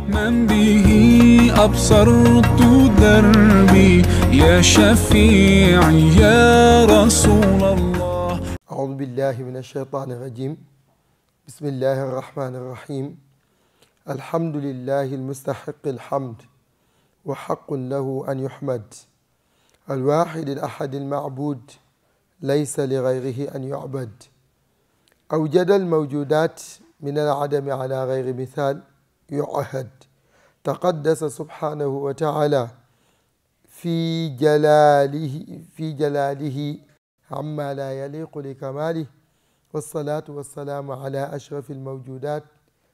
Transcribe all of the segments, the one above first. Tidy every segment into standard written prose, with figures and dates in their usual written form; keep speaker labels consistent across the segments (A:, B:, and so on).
A: من به أبصرت دربي يا شفيعي يا رسول الله.
B: أعوذ بالله من الشيطان الرجيم. بسم الله الرحمن الرحيم. الحمد لله المستحق الحمد وحق له أن يحمد، الواحد الأحد المعبود ليس لغيره أن يعبد، أوجد الموجودات من العدم على غير مثال يعهد، تقدس سبحانه وتعالى في جلاله عما لا يليق لكماله، والصلاة والسلام على أشرف الموجودات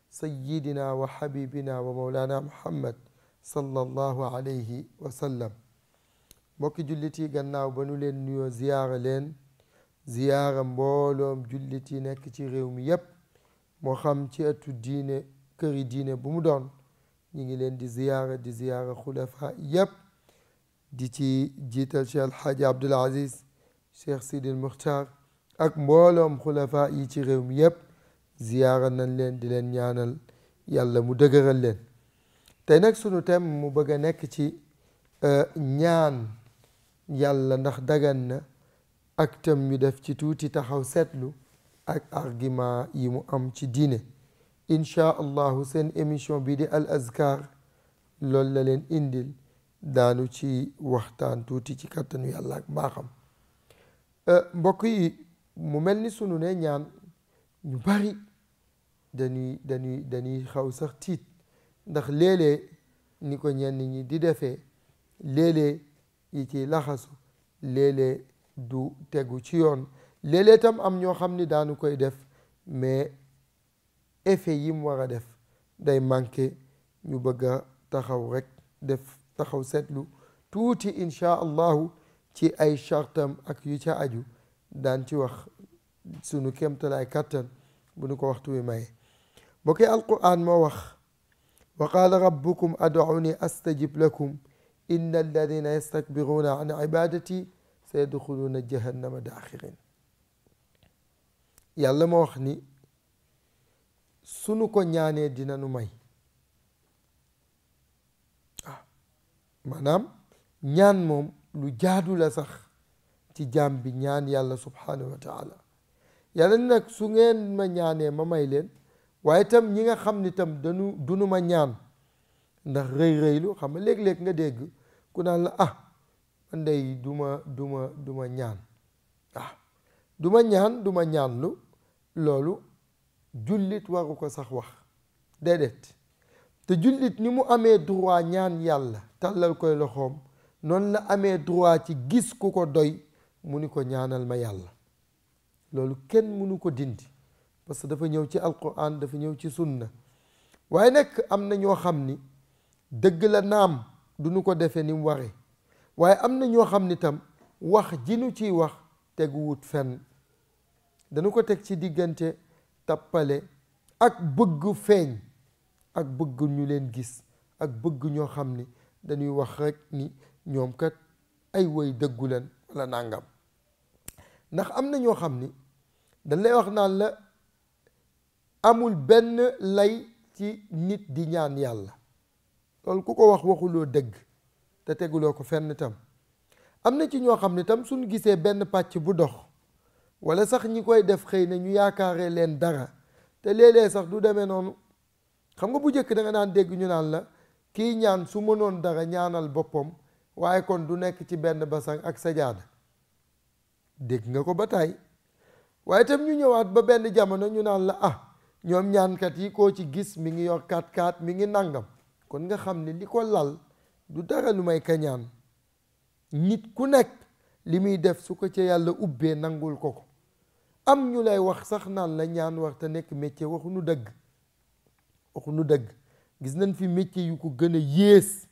B: سيدنا وحبيبنا ومولانا محمد صلى الله عليه وسلم. mbokki jullit yi gannaaw ba nu leen nuyoo ziyaara leen ziyaara mbooloom jullit yi nekk ci réew mi yépp moo xam ci ëttu diine këri diine bu mu doon ñi ngi leen di ziyaara xulafa yépp di ci jiital Cheikh Alxaaji Abdul Aziz Cheikh Sidil Muxtaar ak mbooloom xulafa yi ci réew mi yépp ziyaara nañ leen di leen ñaanal yàlla mu dëgëral leen. tey nag sunu thème mu bëgg a nekk ci ñaan yàlla ndax dagan na ak tam ñu def ci tuuti taxaw seetlu ak argument yi mu am ci diine. inchaa allahu seen émission bi di al azkar loolu la leen indil, daanu ci waxtaan tuuti ci kattanu yàlla ak baaxam. mbokk yi mu mel ni sunu ne ñaan ñu bari dañuy xaw sax tiit ndax léeg-léeg ni ko ñenn ñi di defee léeg-léeg yi ciy laxasu léeg-léeg du tegu ci yoon, léeg-léeg tam am ñoo xam ni daanu koy def mais effet yi mu war a def day manqué. ñu bëgg a taxaw rek def taxaw seetlu tuuti inchaa allahu ci ay chartam ak yu ca aju, daan ci wax sunu kéemtalaay kattan bu nu ko waxtu wi maye. bokki alquran moo wax wa qaala rabbukum ad'uni astajib lakum inna alladina yastakbiruna an ibadati sayadxuluuna jahannama daaxirin. yàlla moo wax ni sunu ko ñaanee dina nu may. maanaam ñaan moom lu jaadu la sax ci jaam bi ñaan yàlla subhanahu wa taala. yàlla ni nag su ngeen ma ñaanee ma may leen, waaye tam ñi nga xam ni tam dunu ma ñaan ndax rëy-rëylu xam nga léeg-léeg nga dégg ku naan la man day duma ñaan duma ñaanlu. loolu jullit waru ko sax wax déedéet. te jullit ni mu amee droit ñaan yàlla tàllal koy loxoom, noonu la amee droit ci gis ku ko doy mu ni ko ñaanal ma yàlla. loolu kenn mënu ko dindi parce que dafa ñëw ci alquran, dafa ñëw ci sunna. waaye nag am na ñoo xam ni dëgg la naam du nu ko defee ni mu waree, waaye am na ñoo xam ni tam wax ji nu ciy wax teguwut fenn. dañu ko teg ci diggante tappale ak bëgg feeñ ak bëgg ñu leen gis ak bëgg ñoo xam ni dañuy wax rek ni ñoom kat ay woy dëggu leen wala nàngam. ndax am na ñoo xam ni dañ lay wax naan la amul benn lay ci nit di ñaan yàlla. loolu ku ko waxuloo dëgg te teguloo ko fenn tam. am na ci ñoo xam ne tam suñu gisee benn pàcc bu dox wala sax ñi koy def xëy na ñu yaakaaree leen dara te léeg-léeg sax du demee noonu. xam nga bu njëkk da nga naan dégg ñu naan la kii ñaan su mënoon dara ñaanal boppam waaye kon du nekk ci benn basang ak sajaada. dégg nga ko ba tey. waaye tam ñu ñëwaat ba benn jamono ñu naan la ñoom ñaankat yi koo ci gis mi ngi yor 4x4 mi ngi nangam. kon nga xam ne li ko lal du dara lu may kañaan. nit ku nekk li muy def su ko ca yàlla ubbee nangul ko. am ñu lay wax sax naan la ñaan war te nekk métier, waxuñu dëgg. gis nañ fi métier yu ko gën a yées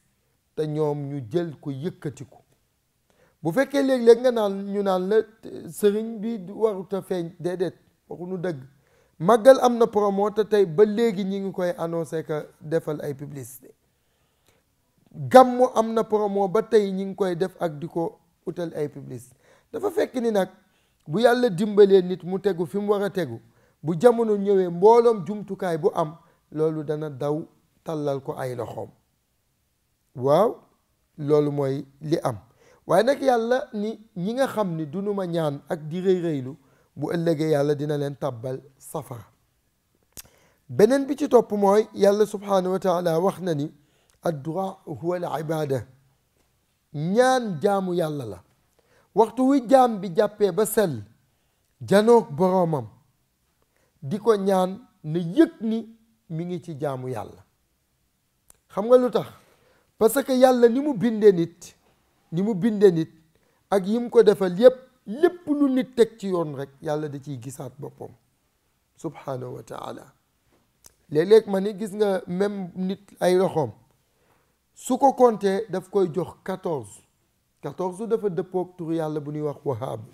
B: te ñoom ñu jël ko yëkkati ko. bu fekkee léeg-léeg ñu naan la sëriñ bi warut a feeñ, déedéet waxuñu dëgg. màggal am na promo te tey ba léegi ñi ngi koy annoncé que defal ay publicité. gàmmu am na promo ba tey ñi ngi koy def ak di ko utal ay publicité. dafa fekk ni nag bu yàlla dimbalee nit mu tegu fi mu war a tegu, bu jamono ñëwee mbooloom jumtukaay bu am loolu dana daw tàllal ko ay loxoom. waaw loolu mooy li am waaye nag yàlla ni ñi nga xam ni dunu ma ñaan ak di rëy rëylu bu ëllëgee yàlla dina leen tàbbal safara. beneen bi ci topp mooy yàlla subhanahu wa taala wax na ni addu'a huwa al ibada, ñaan jaamu yàlla la. waxtu wi jaam bi jàppee ba sell janoog boroomam di ko ñaan na yëg ni mi ngi ci jaamu yàlla. xam nga lu tax? parce que yàlla ni mu bindee nit ak yim ko defal lépp lu nit teg ci yoon rek yàlla da ciy gisaat boppam subhanahu wa taala. léeg-léeg ma ni gis nga même nit ay loxoom su ko compté daf koy jox 14 dafa dëppoog turu yàlla bu ñuy wax wahaabu.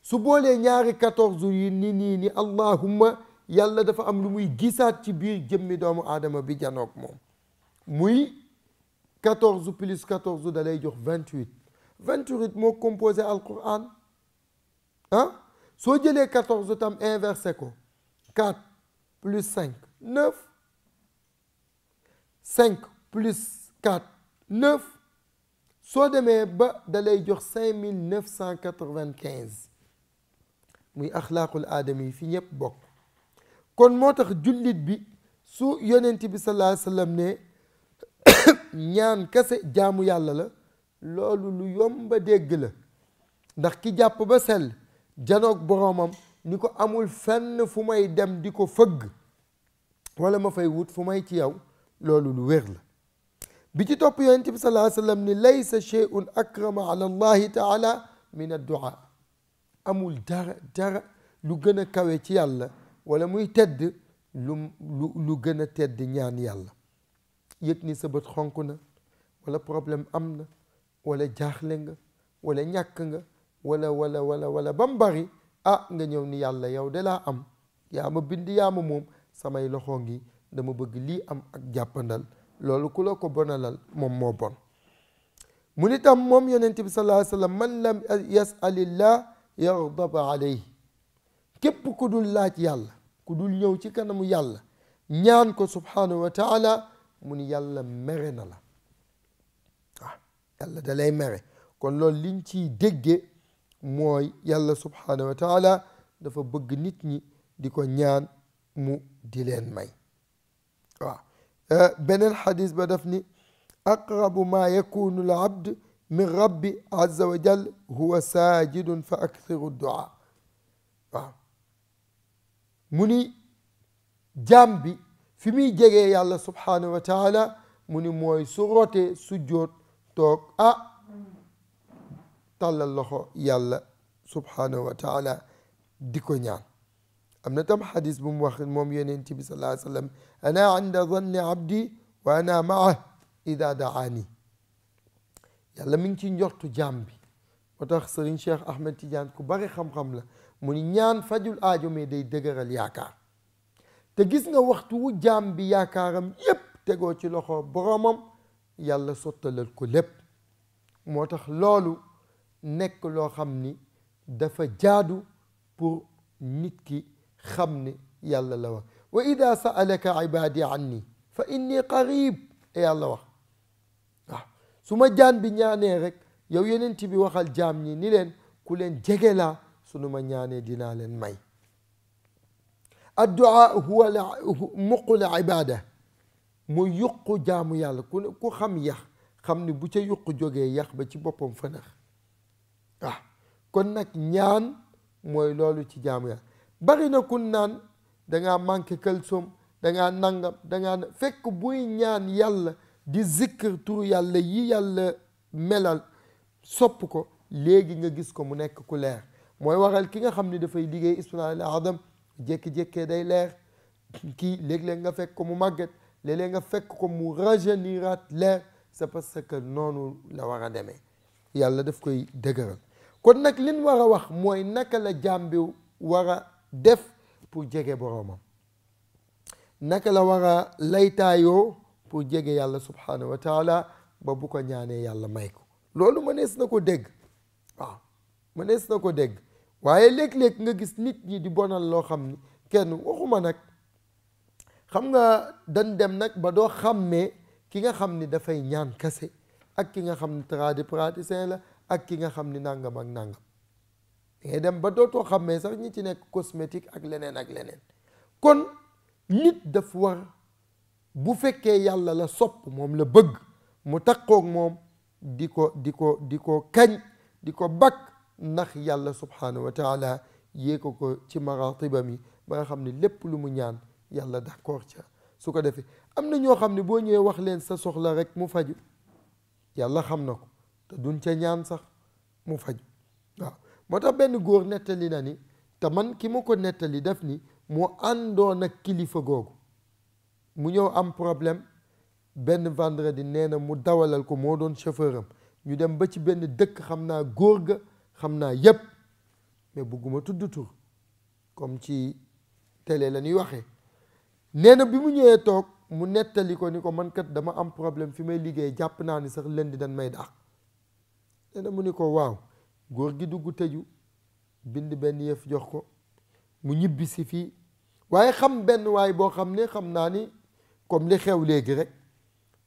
B: su boolee ñaari 14 yi ni allahumma yàlla dafa am lu muy gisaat ci biir jëmmi doomu aadama bi janoog moom. muy 14 plus 14 da lay jox 28 moo composé alquran. soo jëlee 14 tam inversé ko 4 plus 5 9 5 plus 4 9 soo demee ba da lay jox 5995 muy axlaaqul aadami fi ñëpp bokk. kon moo tax jullit bi su yonent bi sallallahu alayhi wa sallam ne ñaan kese jaamu yàlla la, loolu lu yomba dégg la. ndax ki jàpp ba sell janoog boroomam ni ko amul fenn fu may dem di ko fëgg wala ma fay wut fu may ci yow, loolu lu wér la. bi ci topp yonent bi sallallahu alayhi wa sallam ni laysa shay'un akrama ala allahi taala min addu'a. amul dara lu gën a kawe ci yàlla wala muy tedd lu gën a tedd ñaan yàlla. yëg ni sa bët xonk na wala problème am na wala jaaxle nga wala ñàkk nga wala ba mu bari nga ñëw ni yàlla yow de laa am, yaa ma bind yaa ma moom, samay loxo ngi dama bëgg lii am ak jàppandal. loolu ku la ko bonalal moom moo bon. mu ni tam moom yonent bi sallallahu alayhi wa sallam man lam yasalillah yaghdab alayhi. képp ku dul laaj yàlla, ku dul ñëw ci kanamu yàlla ñaan ko subhanahu wa taala, mu ni yàlla mere na la. yàlla da lay mere. kon loolu liñ ciy dégge mooy yàlla subhanahu wa taala dafa bëgg nit ñi di ko ñaan mu di leen may. beneen xadis ba daf ni aqrabu ma yakunu al abd min rabbi azza wa jal huwa sajidun fa akthiru du'a. mu ni jaam bi fi muy jegee yàlla subhanahu wa taala mu ni mooy su rootee sujjóot toog tàllal loxo yàlla subhanahu wa taala di ko ñaan. am na tam xadis bu mu wax moom yonent bi sallallahu alayhi wa sallam ana inda zanni abdi wa ana maah ida daani. yàlla mi ngi ci njortu jaam bi. moo tax Serigne Cheikh Ahmed Tidiane ku bari xam-xam la mu ni ñaan fajul aajo mais day dëgëral yaakaar. te gis nga waxtu wu jaam bi yaakaaram yépp tegoo ci loxo boromam yàlla sottalal ko lépp. moo tax loolu nekk loo xam ni dafa jaadu pour nit ki xam ne yàlla la wax wa ida sa'alaka ibadi anni fa inni qarib. yàlla wax su ma jaan bi ñaanee rek yow yonent bi waxal jaam ñi ni leen ku leen jege laa, sunu ma ñaanee dinaa leen may. addu'a huwa muqul ibada, mooy yuqu jaamu yàlla. ku xam yax xam ni bu ca yuqu jógee yax ba ci boppam fanax. kon nag ñaan mooy loolu ci jaamu yàlla. bari na kun naan dangaa manqué kalsom, dangaa nangam, dangaa fekk buy ñaan yàlla di zikr turu yàlla yi yàlla melal sopp ko, léegi nga gis ko mu nekk ku leer. mooy waral ki nga xam ne dafay liggéey ismul azam jékki-jékkee day leer. kii léeg-léeg nga fekk ko mu màgget, léeg-léeg nga fekk ko mu rajeuniraat leer. c'est parce que noonu la war a demee. yàlla daf koy dëgëral. kon nag liñ war a wax mooy naka la jaam bi war a def pour jege boroomam, naka la war a laytaayoo pour jege yàlla subhanahu wa taala ba bu ko ñaanee yàlla may ko. loolu mënees na ko dégg. mënees na ko dégg. waaye léeg-léeg nga gis nit ñi di bonal loo xam ni kenn waxuma nag xam nga dañ dem nag ba doo xàmmee ki nga xam ni dafay ñaan kase ak ki nga xam ni tradipraticien la ak ki nga xam ni nangam ak nangam ngay dem ba dootoo xàmmee sax ñi ci nekk cosmétique ak leneen ak leneen kon nit daf war bu fekkee yàlla la sopp moom la bëgg mu takkoog moom di ko kañ di ko bakk ndax yàlla subhanahu wa taala yéeko ko ci maratiba mi ba nga xam ne lépp lu mu ñaan yàlla d'accord ca su ko defee am na ñoo xam ne boo ñëwee wax leen sa soxla rek mu faju yàlla xam na ko te duñ ca ñaan sax mu faju waaw moo tax benn góor nettali na ni te man ki ma ko nettali def ni moo àndoon ak kilifa googu mu ñëw am problème benn vendredi nee na mu dawalal ko moo doon chauffeur am ñu dem ba ci benn dëkk xam naa góor ga xam naa yépp mais bugguma tudd tur comme ci télé la ñuy waxee nee na bi mu ñëwee toog mu nettali ko ni ko man kat dama am problème fi may liggéey jàpp naa ni sax lundi dañ may dàq nee na mu ni ko waaw góor gi dugg tëju bind benn yëf jox ko mu ñibbi si fii waaye xam benn waay boo xam ne xam naa ni comme li xew léegi rek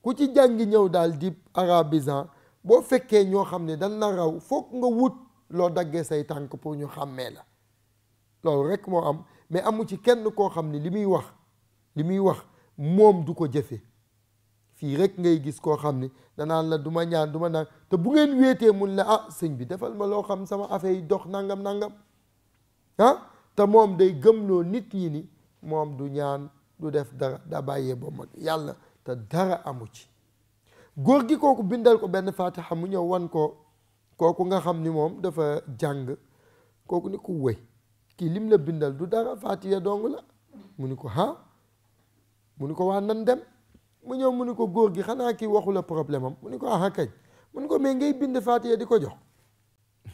B: ku ci jàngi ñëw daal di arabisant boo fekkee ñoo xam ne dañ la raw foog nga wut loo daggee say tànk pour ñu xàmmee la loolu rek moo am mais amu ci kenn koo xam ne li muy wax moom du ko jëfe fii rek ngay gis koo xam ni danaan la du ma ñaan du ma naan te bu ngeen wéetee mun la ah sëñ bi defal ma loo xam sama affaire yi dox nangam nangam ah te moom day gëmloo nit ñi ni moom du ñaan du def dara da bàyyee ba mag yàlla te dara amu ci góor gi kooku bindal ko benn fatiha mu ñëw wan ko kooku nga xam ni moom dafa jàng kooku ni ko wéy kii lim la bindal du dara fatiha dong la mu ni ko mu ni ko waa nan dem mu ñëw mu ni ko góor gi xanaa kii waxu la problème am mu ni ko kañ mu ni ko mais ngay bind fatiha di ko jox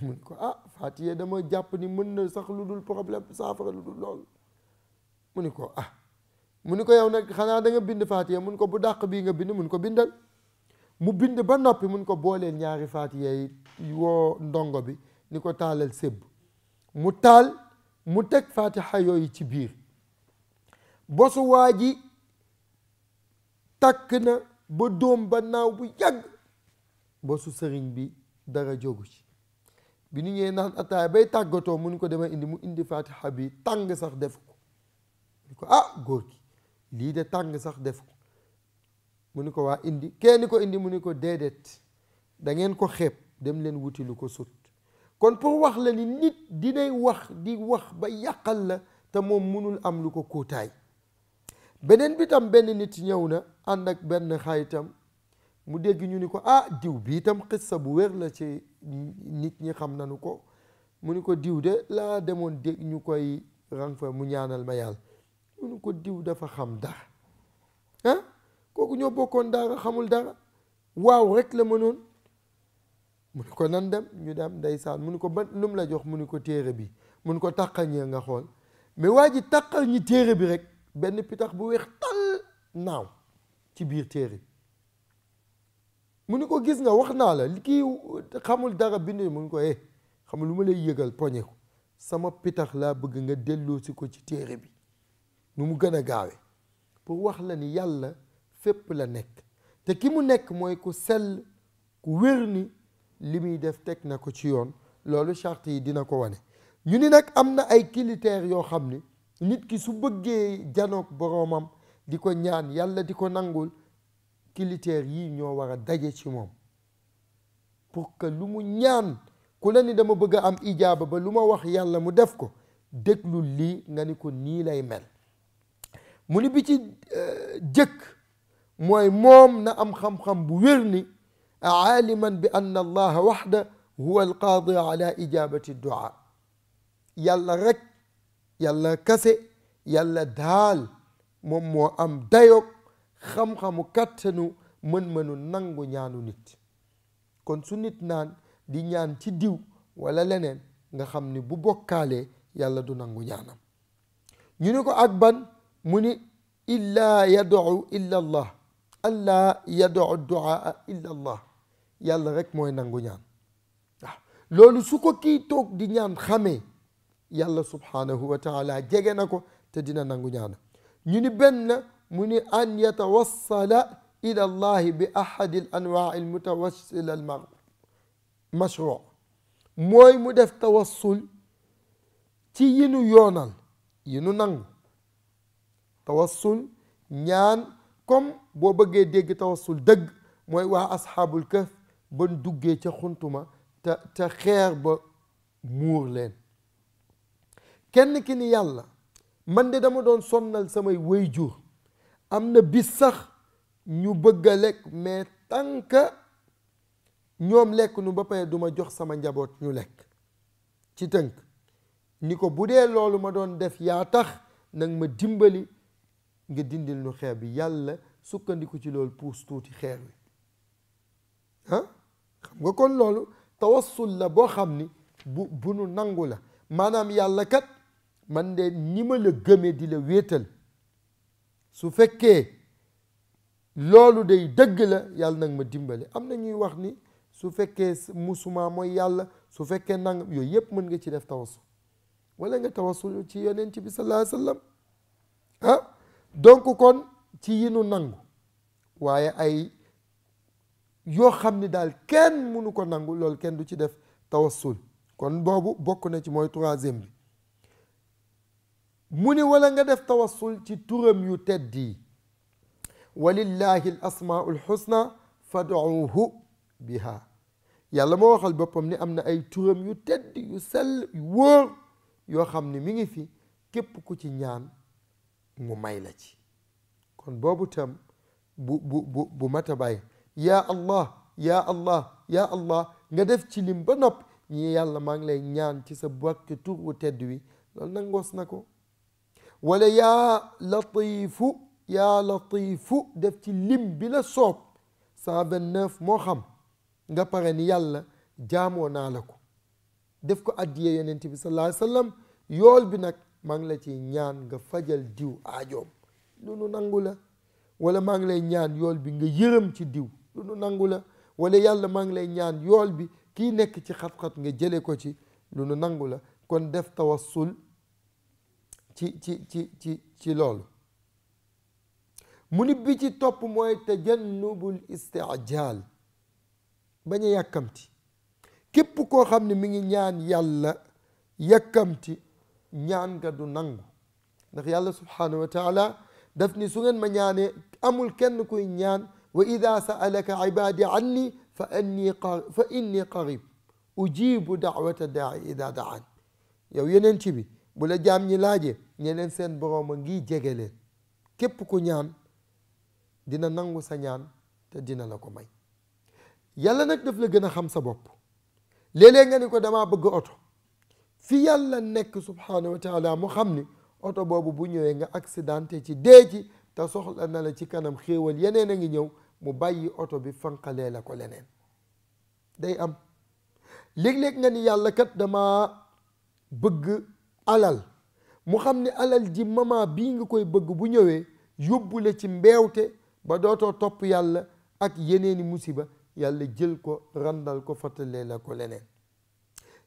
B: mu ni ko fatiha dama jàpp ni mën na sax lu dul problème saafara lu dul loolu mu ni ko mu ni ko yow nag xanaa da nga bind fatiha mun ko bu dàq bii nga bind mun ko bindal mu bind ba noppi mun ko booleel ñaari fatiha yi woo ndongo bi ni ko taalal sébb mu taal mu teg fatiha yooyu ci biir bosu waa ji takk na ba dóom ba naaw bu yàgg bosu sëriñ bi dara jógu ci bi nu ñëwee naan ataaya bay tàggatoo mu ni ko dema indi mu indi fatiha bi tàng sax def ko mu ni ko góor gi lii de tàng sax def ko mu ni ko waa indi kenn ko indi mu ni ko déedéet da ngeen ko xeeb dem leen wuti lu ko sut kon pour wax la ni nit dinay wax di wax ba yàqal la te moom munul am lu ko kuutaay beneen bi tam benn nit ñëw na ànd ak benn xaritam mu dégg ñu ni ko diw bi itam xissa bu wér la ci nit ñi xam nañu ko mu ni ko diw de laa demoon dégg ñu koy rang fa mu ñaanal ma yàlla mu ni ko diw dafa xam dara kooku ñoo bokkoon dara xamul dara waaw rek la mënoon mu ni ko nan dem ñu dem ndeysaan mu ni ko ba lum la jox mu ni ko téere bi mu ni ko taqal ñee nga xool mais waa ji taqal ñi téere bi rek benn pitax bu weex tal naaw ci biir téere bi mu ni ko gis nga wax naa la kii xamul dara bind mu ni ko xamul lu ma lay yëgal poñe ko sama pitax laa bëgg nga delloo si ko ci téere bi nu mu gën a gaawe pour wax la ni yàlla fépp la nekk te ki mu nekk mooy ku sell ku wér ni li muy def teg na ko ci yoon loolu charte yi dina ko wane ñu ni nag am na ay critères yoo xam ni nit ki su bëggee janoog boroomam di ko ñaan yàlla di ko nangul critères yii ñoo war a daje ci moom pour que lu mu ñaan ku la ni dama bëgg a am ijaaba ba lu ma wax yàlla mu def ko déglul lii nga ni ko nii lay mel mu ni bi ci jëkk mooy moom na am xam-xam bu wér ni aaliman bi anna allaha waxda huwa alqaadi ala ijabati duaa yàlla rek yàlla kase yàlla daal moom moo am dayoog xam-xamu kàttanu mën-mënu nangu ñaanu nit kon su nit naan di ñaan ci diw wala leneen nga xam ni bu bokkaalee yàlla du nangu ñaanam ñu ni ko ak ban mu ni illaa yad'u illa allah allaa yad'u duaa illa allah yàlla rek mooy nangu ñaan waaw loolu su ko kii toog di ñaan xamee yàlla subhanahu wa taala jege na ko te dina nangu ñaanam ñu ni benn mu ni an yatawassala ila allahi bi ahadi al anwaa al mutawassila al mashru mooy mu def tawassul ci yi nu yoonal yi nu nangu tawassul ñaan comme boo bëggee dégg tawassul dëgg mooy waa asxaabul kahf ban duggee ca xuntuma te xeer ba muur leen kenn ki ni yàlla man de dama doon sonnal samay waajur am na bis sax ñu bëgg a lekk mais tant que ñoom lekk nu ba pare duma jox sama njaboot ñu lekk ci tënk ni ko bu dee loolu ma doon def yaa tax nag ma dimbali nga dindil nu xeer bi yàlla sukkandiku ci loolu puus tuuti xeer wi xam nga kon loolu tawassul la boo xam ni bu nu nangu la maanaam yàlla kat man de ni ma la gëmee di la wéetal su fekkee loolu day dëgg la yàlla nag ma dimbali am na ñuy wax ni su fekkee musuma mooy yàlla su fekkee nangam yooyu yëpp mën nga ci def tawassul wala nga tawassul ci yonent bi sallallahu alayhi wa sallam donc kon ci yi nu nangu waaye ay yoo xam ni daal kenn mënu ko nangu loolu kenn du ci def tawassul kon boobu bokk na ci mooy troisième bi mu ni wala nga def tawassul ci turam yu tedd yi walillahi al asmaul husna fad'uuhu biha yàlla moo waxal boppam ni am na ay turam yu tedd yu sell yu wóor yoo xam ni mi ngi fi képp ku ci ñaan mu may la ci kon boobu tam bu mata bàyyi yaa allah yaa allah yaa allah nga def ci lim ba nopp ñi yàlla maa ngi lay ñaan ci sa barke tur wu tedd wi loolu nangoos na ko wala yaa latifu def ci lim bi la soob 129 moo xam nga pare ni yàlla jaamoo naa la ko def ko addiye yonent bi sallallahu alayhi wa sallam yool bi nag maa ngi la ci ñaan nga fajal diw aajoom lu nu nangu la wala maa ngi lay ñaan yool bi nga yërëm ci diw lu nu nangu la wala yàlla maa ngi lay ñaan yool bi kii nekk ci xat-xat nga jële ko ci lu nu nangu la kon def tawassul ci loolu mu ni bi ci topp mooy tajannubul istijaal bañ a yàkkamti képp koo xam ne mi ngi ñaan yàlla yàkkamti ñaan nga du nangu ndax yàlla subhanahu wa taala daf ni su ngeen ma ñaanee amul kenn kuy ñaan wa ida sa'alaka ibadi anni fa inni qarib ujibu da'wata da'i ida da'an yow yeneen ci bi bu la jaam ñi laaje ñeneen seen boroom a ngi jege leen képp ku ñaan dina nangu sa ñaan te dina la ko may yàlla nag daf la gën a xam sa bopp léeg-léeg nga ni ko damaa bëgg oto fi yàlla nekk subhanahu wa taala mu xam ni oto boobu bu ñëwee nga accidenté ci dee ci te soxla na la ci kanam xéewal yeneen a ngi ñëw mu bàyyi oto bi fanqalee la ko leneen day am léeg-léeg nga ni yàlla kat dama bëgg alal mu xam ni alal ji mama bii nga koy bëgg bu ñëwee yóbbu la ci mbeewte ba dootoo topp yàlla ak yeneeni musiba yàlla jël ko randal ko fàttalee la ko leneen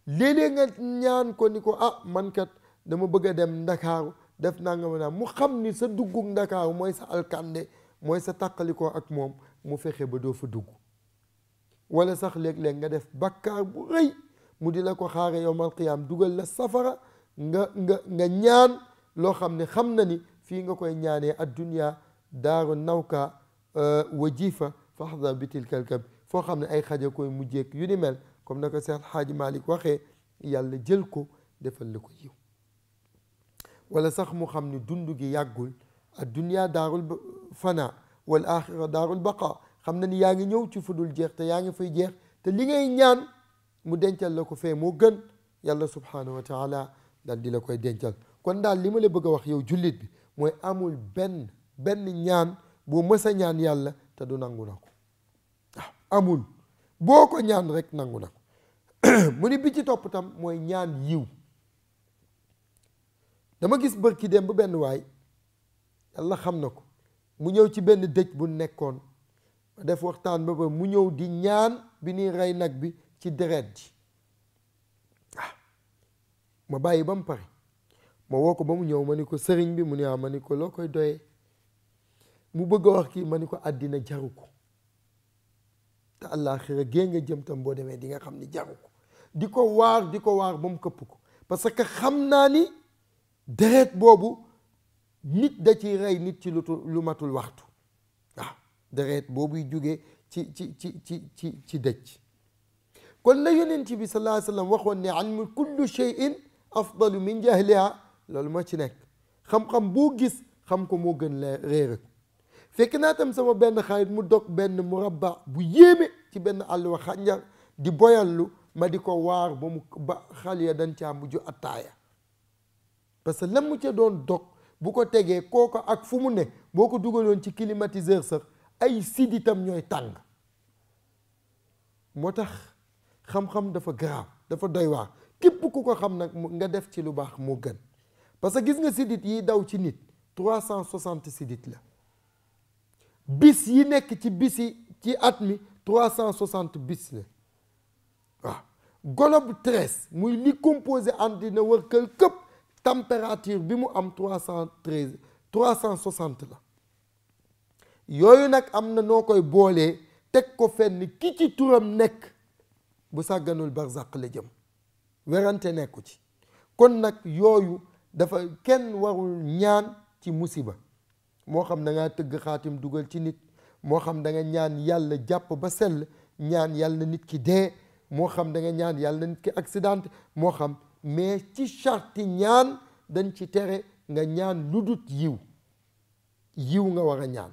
B: léeg-léeg nga ñaan ko ni ko man kat dama bëgg a dem ndakaaru def naa nga naa mu xam ni sa duggug ndakaaru mooy sa alkande mooy sa tàqalikoo ak moom mu fexe ba doo fa dugg wala sax léeg-léeg nga def bakkaar bu rëy mu di la ko xaare yowmal qiyaam dugal la safara nga ñaan loo xam ne xam na ni fii nga koy ñaanee addunya daaru nawka wajifa faxda bitil kalkab foo xam ne ay xaja koy mujjeek yu ni mel comme na ko Seex Xaaji Malik waxee yàlla jël ko defal la ko yiw wala sax mu xam ni dund gi yàggul addunya daarul fana wal axira daarul baqa xam na ni yaa ngi ñëw ci fudul jeex te yaa ngi fay jeex te li ngay ñaan mu dencal la ko fee moo gën yàlla subhanahu wa taala daal di la koy dencal kon daal li ma la bëgg a wax yow jullit bi mooy amul benn ñaan boo mës a ñaan yàlla te du nangu na ko amul boo ko ñaan rek nangu na ko mu ni bi ci topp tam mooy ñaan yiw dama gis bërki dem ba benn waay yàlla xam na ko mu ñëw ci benn dëj bu nekkoon ma def waxtaan ba mu ñëw di ñaan bi ni rey nag bi ci deret ji ma bàyyi ba mu pare ma woo ko ba mu ñëw ma ni ko sëriñ bi mu ne ma ni ko loo koy doyee mu bëgg a wax kii ma ni ko àddina jaru ko te àllaaxira gée nga jëm tam boo demee di nga xam ni jaru ko di ko waar ba mu këpp ko parce que xam naa ni deret boobu nit da ci rey nit ci lu matul waxtu waaw deret boobuy jógee ci dëj kon la yonent bi sallallahu alayhi wa sallam waxoon ne ilmu kullu shay'in afdalu min jahliha loolu moo ci nekk xam-xam boo gis xam ko moo gën la réere ko fekk naa tam sama benn xarit mu dog benn murabba bu yéeme ci benn àll wa xànjar di boyallu ma di ko waar ba xal ya dañ caa mujj attaaya parce que lan mu ca doon dog bu ko tegee kooko ak fu mu ne boo ko dugaloon ci climatiseur sax ay siditam ñooy tàng moo tax xam-xam dafa garaaw dafa doy waar képp ku ko xam nag nga def ci lu baax moo gën parce que gis nga sidit yi daw ci nit 360 sidit la bis yi nekk ci bisi ci at mi 360 bis la waaw globe terrestre muy li composé àddina wërkël këpp température bi mu am 360 la yooyu nag am na noo koy boolee teg ko fenn ki ci turam nekk bu sàgganul barzaq la jëm werante nekku ci kon nag yooyu dafa kenn warul ñaan ci musiba moo xam da ngaa tëgg xaatim dugal ci nit moo xam da nga ñaan yàlla jàpp ba sell ñaan yàlla nit ki dee moo xam da nga ñaan yàlla nit ki accident moo xam mais ci charti ñaan dañ ci tere nga ñaan lu dut yiw nga war a ñaan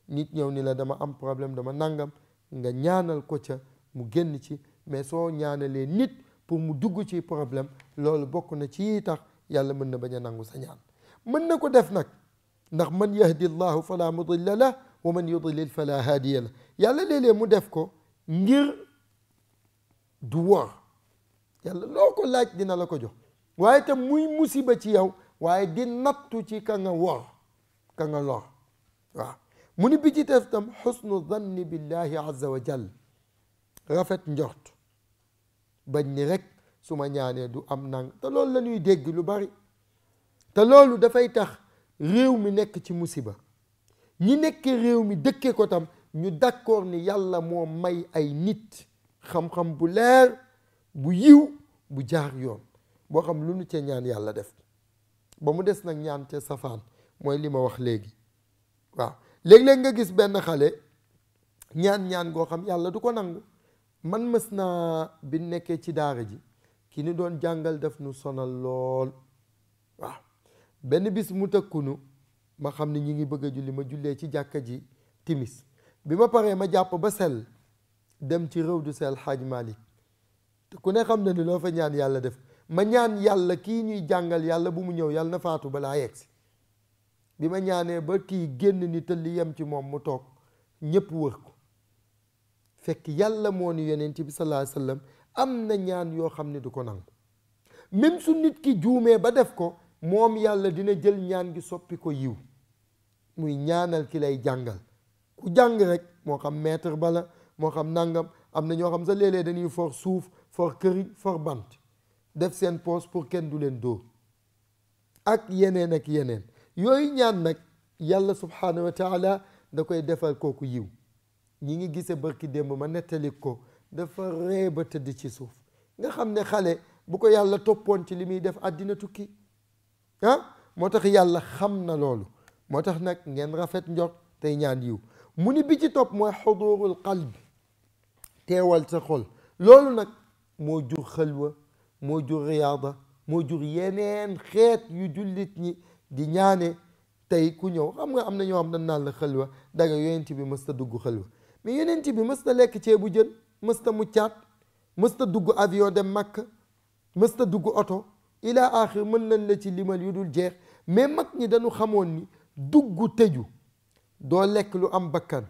B: nit ñëw ni la dama am problème dama nangam nga ñaanal ko ca mu génn ci mais soo ñaanalee nit pour mu dugg ci problème loolu bokk na ci tax yàlla mën na bañ a nangu sa ñaan mën na ko def nag ndax man yahdi llahu fala mudilla lah wa man yudlil fala haadiya lah yàlla léeg-léeg mu def ko ngir du wor yàlla loo ko laaj dina la ko jox waaye tam muy musiba ci yow waaye di nattu ci ka nga wor ka nga lor waaw mu ni bi ci def tam xusnu zanni billahi azza wa jal rafet njort bañ ni rek su ma ñaanee du am nang te loolu la ñuy dégg lu bari te loolu dafay tax réew mi nekk ci musiba ñi nekk réew mi dëkke ko tam ñu d'accord ni yàlla moo may ay nit xam-xam bu leer bu yiw bu jaar yoon boo xam lu nu ca ñaan yàlla def ba mu des nag ñaan ca safaan mooy li ma wax léegi waaw léeg-léeg nga gis benn xale ñaan goo xam yàlla du ko nangu man mës naa bi nekkee ci daara ji ki ni doon jàngal def nu sonal lool waaw benn bis mu tëkkunu ma xam ne ñi ngi bëgg a julli ma jullee ci jàkka ji timis bi ma paree ma jàpp ba sell dem ci réew du sel Xaaj Malik te ku ne xam na ni loo fa ñaan yàlla def ma ñaan yàlla kii ñuy jàngal yàlla bu mu ñëw yàlla na faatu balaa yegsi bi ma ñaanee ba kii génn ni tëlli yem ci moom mu toog ñépp wër ko fekk yàlla moo ni yonent bi sallallahu alayhi wa sallam am na ñaan yoo xam ne du ko nangu même su nit ki juumee ba def ko moom yàlla dina jël ñaan gi soppi ko yiw muy ñaanal ki lay jàngal ku jàng rek moo xam maître bala moo xam nangam am na ñoo xam sa léeg-léeg dañuy for suuf for këriñ for bant def seen poos pour kenn du leen dóor ak yeneen yooyu ñaan nag yàlla subhanahu wa taala da koy defal kooku yiw ñi ngi gise barki démb ma nettali ko dafa ree ba tëdd ci suuf nga xam ne xale bu ko yàlla toppoon ci li muy def àddina tukki moo tax yàlla xam na loolu moo tax nag ngeen rafet njort tey ñaan yiw mu ni bi ci topp mooy xudurul qalb teewal sa xol loolu nag moo jur xëlwa moo jur riyaada moo jur yeneen xeet yu jullit ñi di ñaane tey ku ñëw xam nga am na ñoo xam dañ naan la xëlwa danga yonent bi mës ta dugg xëlwa mais yonent bi mës ta lekk ceebu jën mës ta muccaat mës ta dugg avion dem Makka mës ta dugg oto ila axir mën nañ la ci limal yu dul jeex mais mag ñi dañu xamoon ni dugg tëju doo lekk lu am bakkan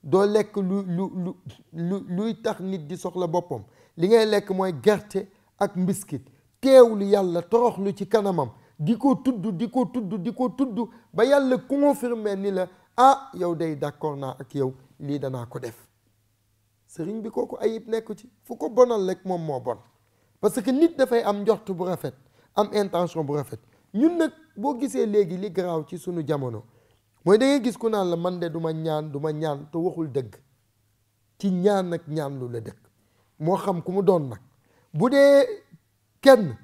B: doo lekk luy tax nit di soxla boppam li ngay lekk mooy gerte ak mbiskit teewlu yàlla toroxlu ci kanamam di ko tudd ba yàlla confirmer ni la yow day d'accord naa ak yow lii danaa ko def sëriñ bi kooku ayib nekku ci fu ko bonal rek moom moo bon parce que nit dafay am njort bu rafet am intention bu rafet ñun nag boo gisee léegi li garaaw ci sunu jamono mooy da ngay gis ku naan la man de du ma ñaan te waxul dëgg ci ñaan ak ñaan lu la dëgg moo xam ku mu doon nag bu dee kenn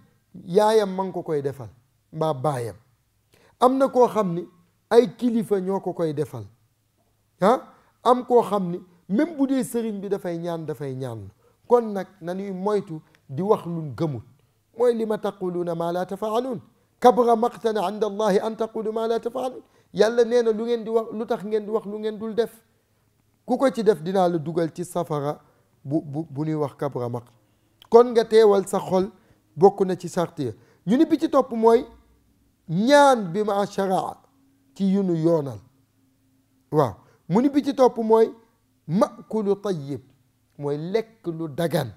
B: yaayam ma ngi ko koy defal mbaa baayam am na koo xam ni ay kilifa ñoo ko koy defal am koo xam ni même bu dee sëriñ bi dafay ñaan kon nag nañuy moytu di wax luñ gëmul mooy li ma taquluuna maa laa tafaaluun kabra maqtan inda allahi an taqulu maa laa tafaaluun yàlla nee na lu ngeen di wax lu tax ngeen di wax lu ngeen dul def ku ko ci def dinaa la dugal ci safara bu ñuy wax kabra maq kon nga teewal sa xol bokk na ci sart ya ñu ni bi ci topp mooy ñaan bi ma sharaa ci yunu yoonal waaw mu ni bi ci topp mooy makulu tayyib mooy lekk lu dagan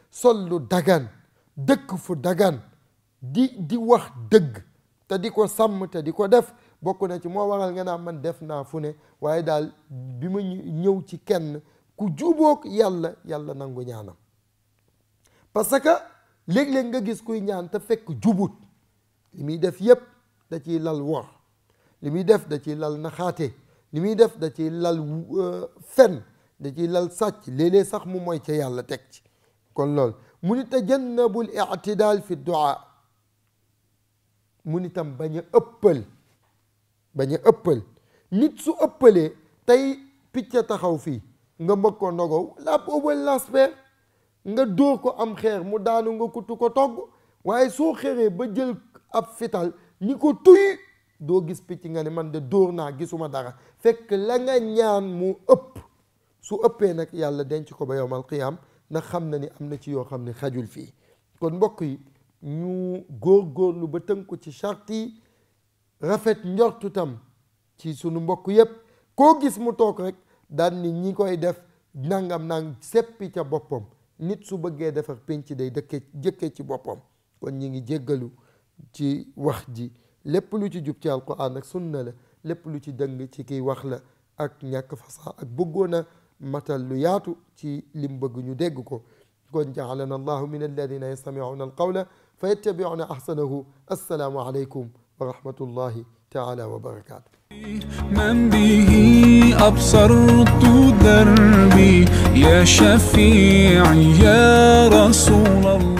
B: sol lu dagan dëkk fu dagan di wax dëgg te di ko sàmm te di ko def bokk na ci moo waral nga naa man def naa fu ne waaye daal bi ma ñëw ci kenn ku jubook yàlla nangu ñaanam parce que léeg-léeg nga gis kuy ñaan te fekk jubut li muy def yépp da ciy lal wor li muy def da ciy lal naxaate li muy def da ciy lal fen da ciy lal sàcc léeg-léeg sax mu mooy ca yàlla teg ci kon loolu mu ni tajannabul i'tidaal fi du'a mu ni tam bañ a ëppal nit su ëppalee tey picc taxaw fii nga mbëgg ko ndogow la boobal l'aspect nga dóor ko am xeer mu daanu nga kutu ko togg waaye soo xeeree ba jël ab fital ni ko tuy doo gis picc nga ne man de dóor naa gisuma dara fekk la nga ñaan mu ëpp su ëppee nag yàlla denc ko ba yawmal qiyaam ndax xam na ni am na ci yoo xam ne xajul fii kon mbokk yi ñu góorgóorlu ba tënku ci charte yi rafet njortu tam ci sunu mbokk yépp koo gis mu toog rek daan ni ñi koy def nangam seppi ca boppam nit su bëggee defar penc day jëkke ci boppam kon ñi ngi jéggalu ci wax ji lépp lu ci jub ci alquran ak sunna la lépp lu ci dëng ci kiy wax la ak ñàkk fasaa ak bëggoon a matal lu yaatu ci lim bëgg ñu dégg ko kon ja'alana allahu min alladina yastami'una alqawla fa yattabi'una ahsanahu assalaamu alaykum wa rahmatullahi تعالى وبركاته
A: من به أبصرت دربي يا شفيعي يا رسول الله